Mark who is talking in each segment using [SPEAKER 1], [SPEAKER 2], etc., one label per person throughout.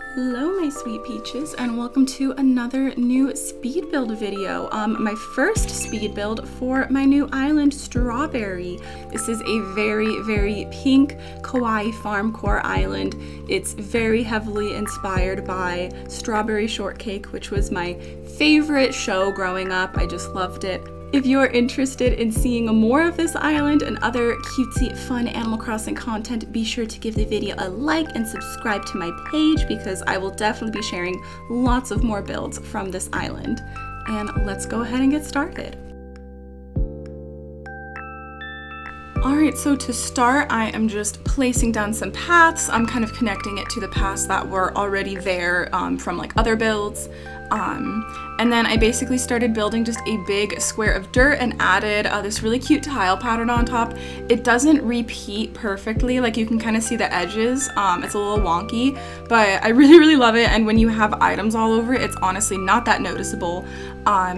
[SPEAKER 1] Hello my sweet peaches, and welcome to another new speed build video. My first speed build for my new island, Strawberry. This is a very pink kawaii farmcore island. It's very heavily inspired by Strawberry Shortcake, which was my favorite show growing up. I just loved it. If you're interested in seeing more of this island and other cutesy, fun Animal Crossing content, be sure to give the video a like and subscribe to my page because I will definitely be sharing lots of more builds from this island. And let's go ahead and get started. Alright, so to start, I am just placing down some paths. I'm kind of connecting it to the paths that were already there from like other builds. And then I basically started building just a big square of dirt and added this really cute tile pattern on top. It doesn't repeat perfectly, like you can kind of see the edges. It's a little wonky, but I really love it, and when you have items all over it, it's honestly not that noticeable.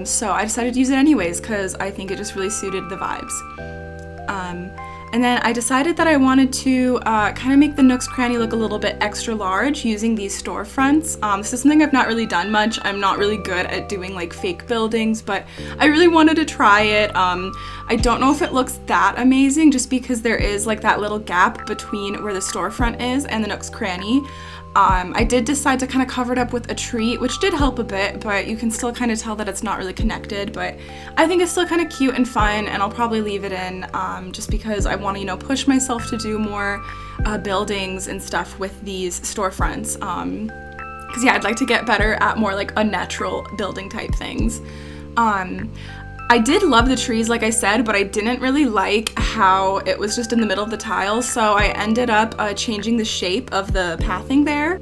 [SPEAKER 1] So I decided to use it anyways because I think it just really suited the vibes. And then I decided that I wanted to kind of make the Nook's cranny look a little bit extra large using these storefronts. This is something I've not really done much. I'm not really good at doing like fake buildings, but I really wanted to try it. I don't know if it looks that amazing just because there is like that little gap between where the storefront is and the Nook's cranny. I did decide to kind of cover it up with a tree, which did help a bit, but you can still kind of tell that it's not really connected, but I think it's still kind of cute and fun, and I'll probably leave it in just because I want to, you know, push myself to do more buildings and stuff with these storefronts, because yeah, I'd like to get better at more like unnatural building type things. I did love the trees, like I said, but I didn't really like how it was just in the middle of the tiles, so I ended up changing the shape of the pathing there.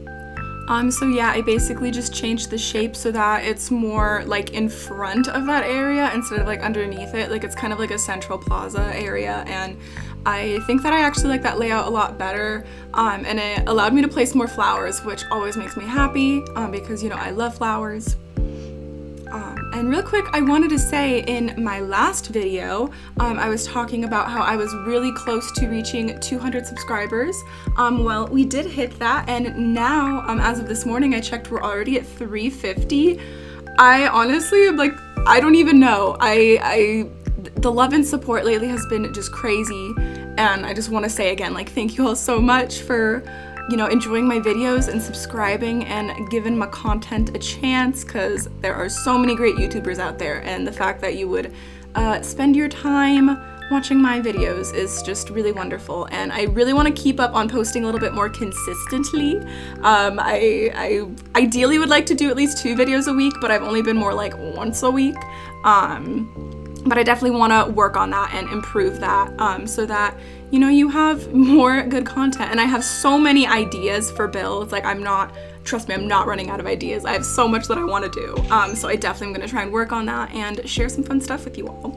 [SPEAKER 1] So yeah, I basically just changed the shape so that it's more like in front of that area instead of like underneath it. Like it's kind of like a central plaza area, and I think that I actually like that layout a lot better, and it allowed me to place more flowers, which always makes me happy because, you know, I love flowers. And real quick, I wanted to say in my last video, I was talking about how I was really close to reaching 200 subscribers. Well, we did hit that, and now, as of this morning, I checked, we're already at 350. I honestly am like, I don't even know. The love and support lately has been just crazy, and I just want to say again, like, thank you all so much for, you know, enjoying my videos and subscribing and giving my content a chance, because there are so many great YouTubers out there, and the fact that you would spend your time watching my videos is just really wonderful, and I really want to keep up on posting a little bit more consistently. I ideally would like to do at least 2 videos a week, but I've only been more like once a week. But I definitely want to work on that and improve that so that, you know, you have more good content. And I have so many ideas for builds. Like trust me, I'm not running out of ideas. I have so much that I want to do. So I definitely am going to try and work on that and share some fun stuff with you all.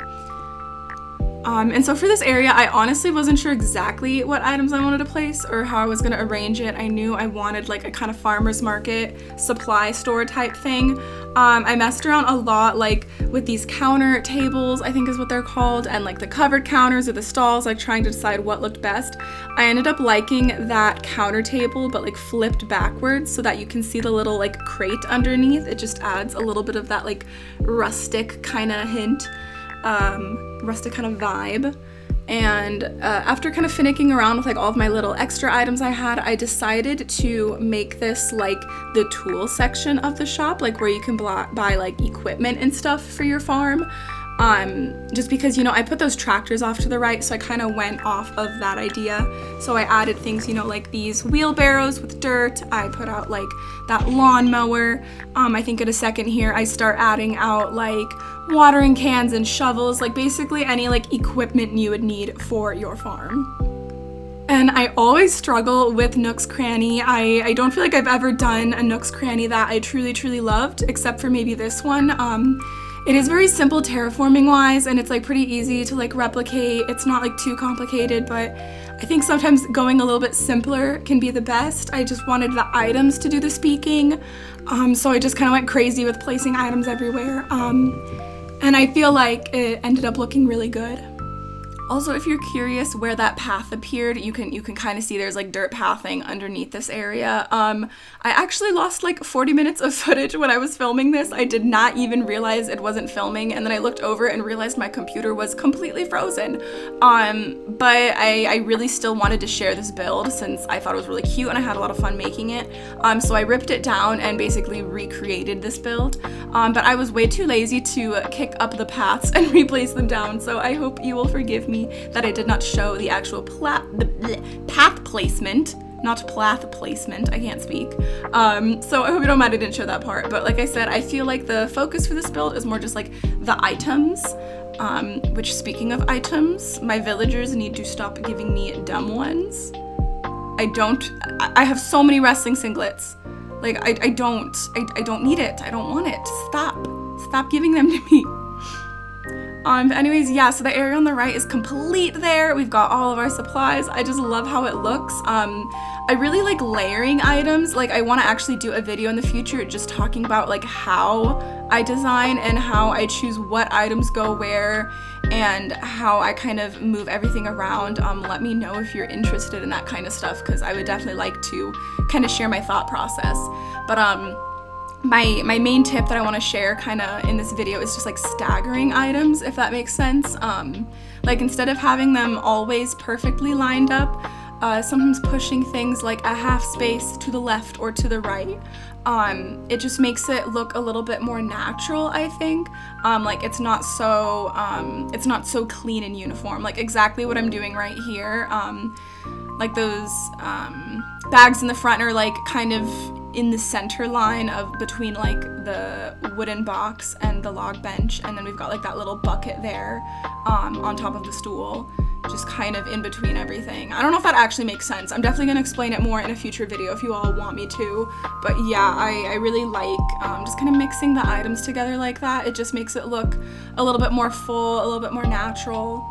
[SPEAKER 1] And so for this area, I honestly wasn't sure exactly what items I wanted to place or how I was going to arrange it. I knew I wanted like a kind of farmer's market supply store type thing. I messed around a lot like with these counter tables, I think is what they're called, and like the covered counters or the stalls, like trying to decide what looked best. I ended up liking that counter table, but like flipped backwards so that you can see the little like crate underneath. It just adds a little bit of that like rustic kind of hint. Rustic kind of vibe. And after kind of finicking around with like all of my little extra items I had, I decided to make this like the tool section of the shop, like where you can buy like equipment and stuff for your farm. Just because, you know, I put those tractors off to the right, so I kind of went off of that idea. So I added things, you know, like these wheelbarrows with dirt. I put out like that lawnmower. I think in a second here I start adding out like watering cans and shovels, like basically any like equipment you would need for your farm. And I always struggle with Nook's Cranny. I don't feel like I've ever done a Nook's Cranny that I truly loved, except for maybe this one. It is very simple terraforming wise, and it's like pretty easy to like replicate. It's not like too complicated, but I think sometimes going a little bit simpler can be the best. I just wanted the items to do the speaking, so I just kind of went crazy with placing items everywhere, and I feel like it ended up looking really good. Also, if you're curious where that path appeared, you can kind of see there's like dirt pathing underneath this area. I actually lost like 40 minutes of footage when I was filming this. I did not even realize it wasn't filming, and then I looked over and realized my computer was completely frozen. But I really still wanted to share this build since I thought it was really cute and I had a lot of fun making it. So I ripped it down and basically recreated this build. But I was way too lazy to kick up the paths and replace them down, so I hope you will forgive me that I did not show the actual path placement, not plath placement, I can't speak. So I hope you don't mind I didn't show that part, but like I said, I feel like the focus for this build is more just like the items, which, speaking of items, my villagers need to stop giving me dumb ones. I have so many wrestling singlets. Like, I don't need it. I don't want it. Stop giving them to me. But anyways, yeah, so the area on the right is complete there. We've got all of our supplies. I just love how it looks. I really like layering items. Like, I want to actually do a video in the future just talking about like how I design and how I choose what items go where and how I kind of move everything around. Let me know if you're interested in that kind of stuff, because I would definitely like to kind of share my thought process. But my main tip that I want to share kind of in this video is just like staggering items, if that makes sense. Like, instead of having them always perfectly lined up, sometimes pushing things like a half space to the left or to the right, it just makes it look a little bit more natural, I think. Like, it's not so clean and uniform, like exactly what I'm doing right here. Like, those bags in the front are like kind of in the center line of between like the wooden box and the log bench, and then we've got like that little bucket there on top of the stool, just kind of in between everything. I don't know if that actually makes sense. I'm definitely going to explain it more in a future video if you all want me to, but yeah, I really like just kind of mixing the items together like that. It just makes it look a little bit more full, a little bit more natural.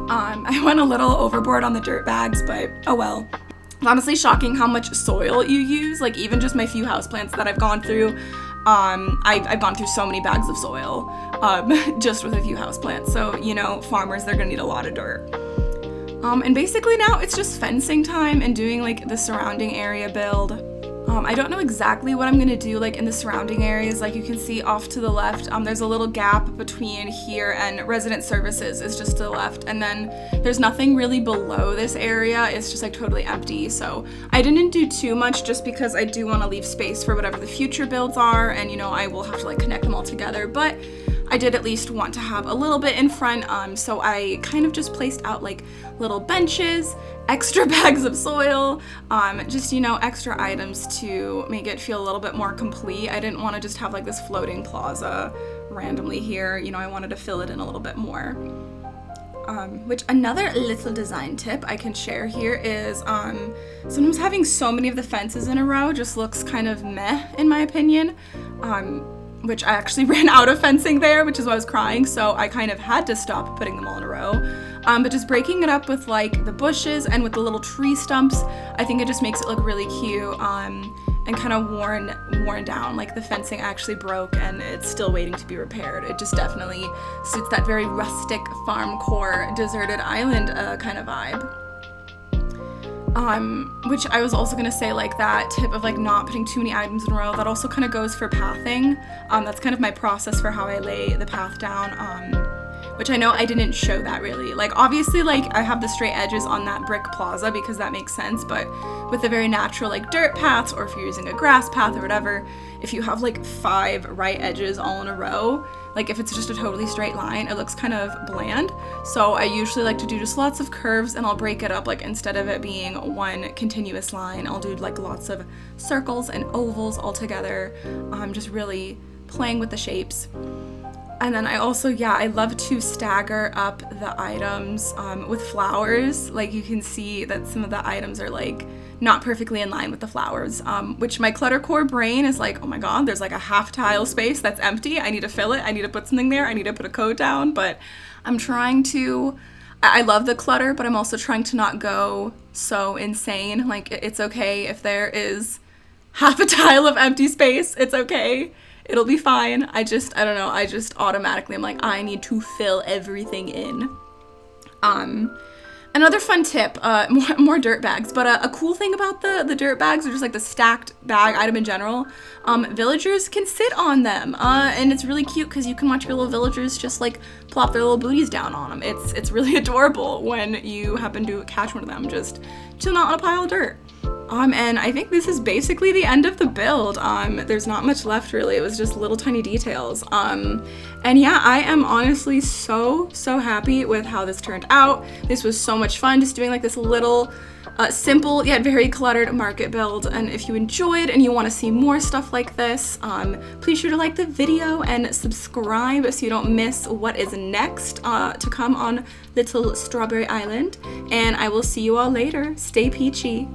[SPEAKER 1] I went a little overboard on the dirt bags, but oh well. It's honestly shocking how much soil you use. Like, even just my few houseplants that I've gone through, I've gone through so many bags of soil just with a few houseplants. So, you know, farmers, they're gonna need a lot of dirt. And basically now it's just fencing time and doing like the surrounding area build. I don't know exactly what I'm gonna do like in the surrounding areas. Like, you can see off to the left, there's a little gap between here and resident services is just to the left, and then there's nothing really below this area. It's just like totally empty. So I didn't do too much just because I do want to leave space for whatever the future builds are, and you know, I will have to like connect them all together, but I did at least want to have a little bit in front, so I kind of just placed out like little benches, extra bags of soil, just, you know, extra items to make it feel a little bit more complete. I didn't want to just have like this floating plaza randomly here, you know, I wanted to fill it in a little bit more. Which, another little design tip I can share here is sometimes having so many of the fences in a row just looks kind of meh, in my opinion. Which I actually ran out of fencing there, which is why I was crying, so I kind of had to stop putting them all in a row. But just breaking it up with like the bushes and with the little tree stumps, I think it just makes it look really cute and kind of worn down. Like, the fencing actually broke and it's still waiting to be repaired. It just definitely suits that very rustic farmcore deserted island kind of vibe. Which I was also gonna say, like, that tip of like not putting too many items in a row, that also kind of goes for pathing. That's kind of my process for how I lay the path down, which I know I didn't show that really. Like, obviously, like, I have the straight edges on that brick plaza because that makes sense, but with the very natural like dirt paths, or if you're using a grass path or whatever, if you have like 5 right edges all in a row, like if it's just a totally straight line, it looks kind of bland. So I usually like to do just lots of curves, and I'll break it up, like instead of it being one continuous line, I'll do like lots of circles and ovals all together. Just really playing with the shapes. And then I also, yeah, I love to stagger up the items with flowers. Like, you can see that some of the items are like not perfectly in line with the flowers, which my cluttercore brain is like, oh my god, there's like a half tile space that's empty. I need to fill it. I need to put something there. I need to put a coat down. But I'm trying to, I love the clutter, but I'm also trying to not go so insane. Like, it's okay if there is half a tile of empty space. It's okay. It'll be fine. I don't know, I just automatically, I'm like, I need to fill everything in. Another fun tip, more dirt bags, but a cool thing about the dirt bags, or just like the stacked bag item in general, villagers can sit on them, and it's really cute because you can watch your little villagers just like plop their little booties down on them. It's really adorable when you happen to catch one of them just chilling out on a pile of dirt. And I think this is basically the end of the build. There's not much left really. It was just little tiny details. And yeah, I am honestly so happy with how this turned out. This was so much fun just doing like this little simple yet very cluttered market build. And if you enjoyed and you want to see more stuff like this, please sure to like the video and subscribe so you don't miss what is next to come on Little Strawberry Island. And I will see you all later. Stay peachy.